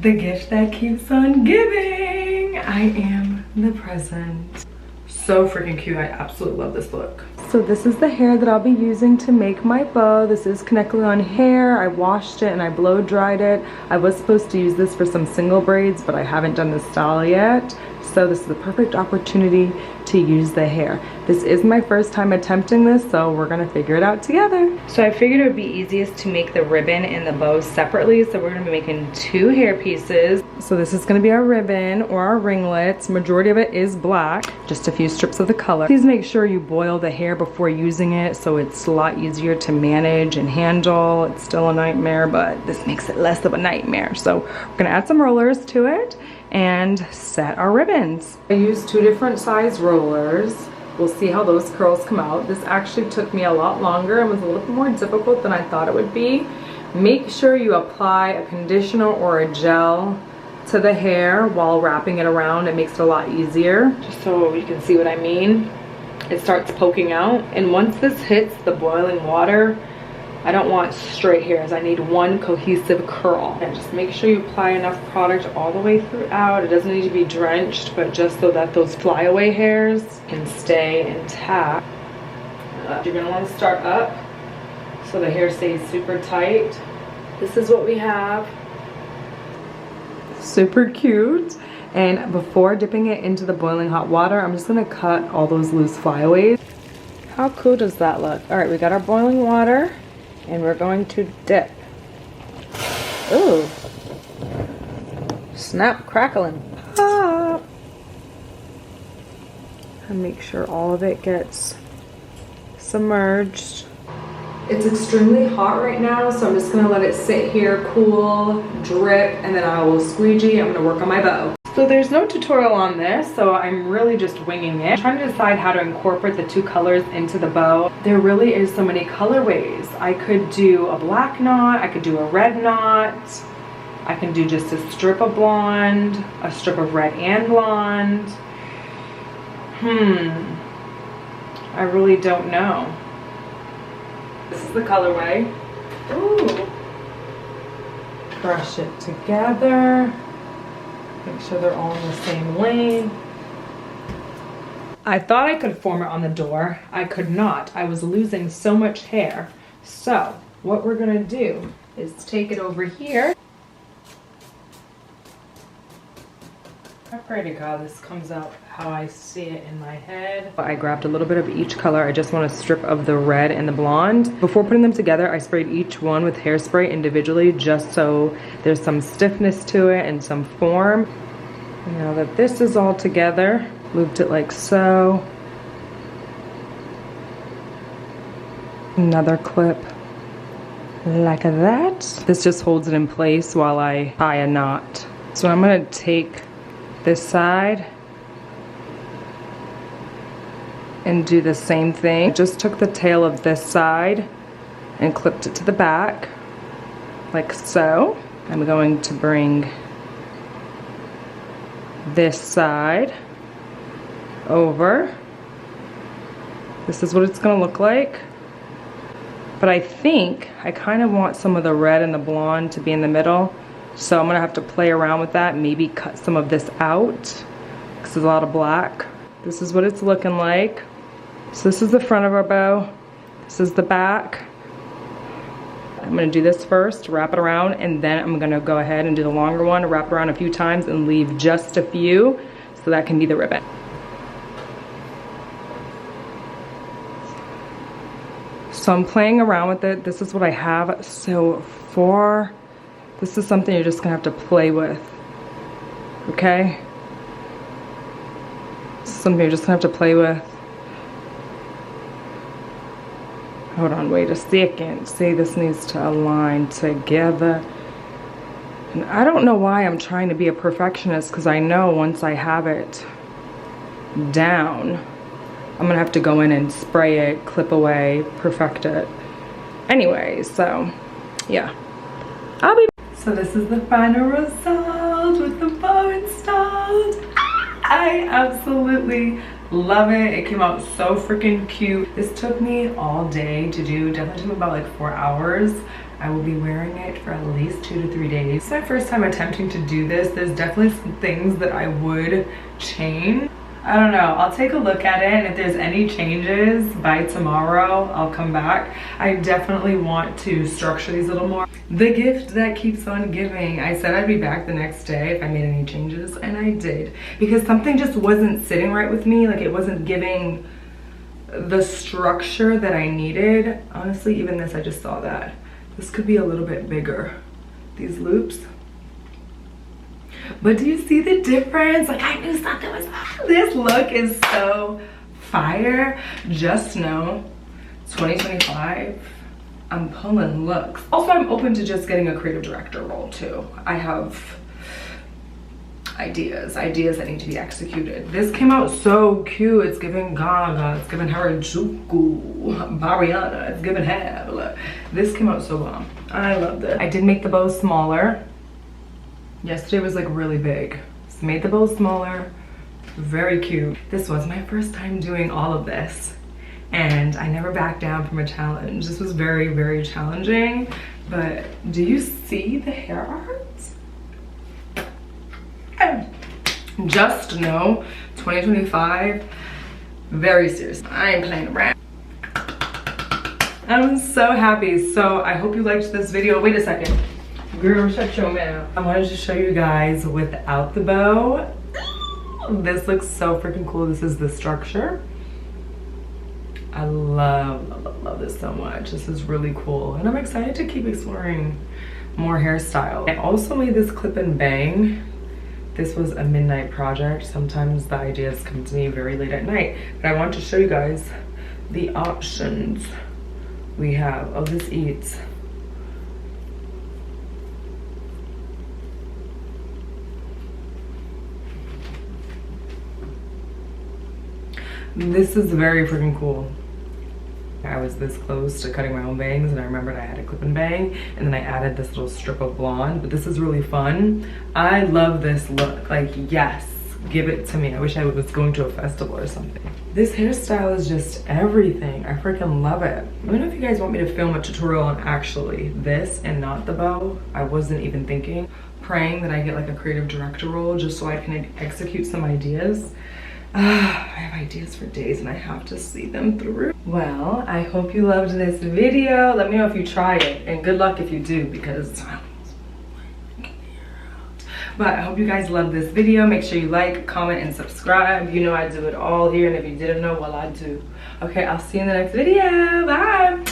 The gift that keeps on giving. I am the present. So freaking cute. I absolutely love this look. So this is the hair that I'll be using to make my bow. This is Connectly On hair. I washed it and I blow dried it. I was supposed to use this for some single braids, but I haven't done this style yet. So this is the perfect opportunity to use the hair. This is my first time attempting this, so we're gonna figure it out together. So I figured it would be easiest to make the ribbon and the bow separately, so we're gonna be making 2 hair pieces. So this is gonna be our ribbon or our ringlets. Majority of it is black, just a few strips of the color. Please make sure you boil the hair before using it so it's a lot easier to manage and handle. It's still a nightmare, but this makes it less of a nightmare. So we're gonna add some rollers to it and set our ribbons. I used 2 different size rollers. We'll see how those curls come out. This actually took me a lot longer and was a little bit more difficult than I thought it would be. Make sure you apply a conditioner or a gel to the hair while wrapping it around. It makes it a lot easier. Just so you can see what I mean. It starts poking out, and once this hits the boiling water, I don't want straight hairs. I need one cohesive curl. And just make sure you apply enough product all the way throughout. It doesn't need to be drenched, but just so that those flyaway hairs can stay intact. You're gonna wanna start up so the hair stays super tight. This is what we have. Super cute. And before dipping it into the boiling hot water, I'm just gonna cut all those loose flyaways. How cool does that look? All right, we got our boiling water. And we're going to dip. Ooh. Snap, crackle, and pop. And make sure all of it gets submerged. It's extremely hot right now, so I'm just gonna let it sit here, cool, drip, and then I will squeegee. I'm gonna work on my bow. So there's no tutorial on this, so I'm really just winging it. I'm trying to decide how to incorporate the 2 colors into the bow. There really is so many colorways. I could do a black knot, I could do a red knot, I can do just a strip of blonde, a strip of red and blonde. I really don't know. This is the colorway. Ooh. Brush it together. Make sure they're all in the same lane. I thought I could form it on the door. I could not. I was losing so much hair. So what we're gonna do is take it over here. I pray to God this comes out how I see it in my head. I grabbed a little bit of each color. I just want a strip of the red and the blonde. Before putting them together, I sprayed each one with hairspray individually just so there's some stiffness to it and some form. Now that this is all together, looped it like so. Another clip like that. This just holds it in place while I tie a knot. So I'm gonna take this side and do the same thing. I just took the tail of this side and clipped it to the back like so. I'm going to bring this side over. This is what it's gonna look like. But I think I kind of want some of the red and the blonde to be in the middle. So I'm gonna have to play around with that, maybe cut some of this out because there's a lot of black. This is what it's looking like. So this is the front of our bow. This is the back. I'm gonna do this first, wrap it around, and then I'm gonna go ahead and do the longer one, wrap it around a few times and leave just a few so that can be the ribbon. So I'm playing around with it. This is what I have so far. This is something you're just gonna have to play with, okay? This is something you're just gonna have to play with. Hold on, wait a second. See, this needs to align together. And I don't know why I'm trying to be a perfectionist because I know once I have it down, I'm gonna have to go in and spray it, clip away, perfect it. Anyway, so yeah, I'll be. So this is the final result with the bow installed. I absolutely love it. It came out so freaking cute. This took me all day to do, definitely took me about like 4 hours. I will be wearing it for at least 2 to 3 days. It's my first time attempting to do this. There's definitely some things that I would change. I don't know, I'll take a look at it, and if there's any changes by tomorrow, I'll come back. I definitely want to structure these a little more. The gift that keeps on giving. I said I'd be back the next day if I made any changes, and I did. Because something just wasn't sitting right with me, like it wasn't giving the structure that I needed. Honestly, even this, I just saw that. This could be a little bit bigger. These loops. But do you see the difference? Like, I knew something was off. This look is so fire. Just know, 2025, I'm pulling looks. Also, I'm open to just getting a creative director role too. I have ideas that need to be executed. This came out so cute. It's giving Gaga, it's giving Harajuku, Mariana, it's giving Hab. Look, this came out so well. I love this. I did make the bow smaller. Yesterday was like really big. So made the bow smaller, very cute. This was my first time doing all of this, and I never backed down from a challenge. This was very, very challenging, but do you see the hair art? Just know, 2025, very serious. I ain't playing around. I'm so happy. So I hope you liked this video. Wait a second. Girl, shut your mouth. I wanted to show you guys without the bow. This looks so freaking cool. This is the structure. I love this so much. This is really cool. And I'm excited to keep exploring more hairstyles. I also made this clip and bang. This was a midnight project. Sometimes the ideas come to me very late at night. But I want to show you guys the options we have. Oh, this eats. This is very freaking cool. I was this close to cutting my own bangs, and I remembered I had a clip and bang, and then I added this little strip of blonde. But this is really fun. I love this look. Like, yes, give it to me. I wish I was going to a festival or something. This hairstyle is just everything. I freaking love it. Let me know if you guys want me to film a tutorial on actually this and not the bow. I wasn't even thinking. Praying that I get like a creative director role just so I can execute some ideas. I have ideas for days and I have to see them through. Well, I hope you loved this video. Let me know if you try it, and good luck if you do, because but I hope you guys love this video. Make sure you like, comment, and subscribe. You know I do it all here, and if you didn't know, well, I do. Okay, I'll see you in the next video. Bye.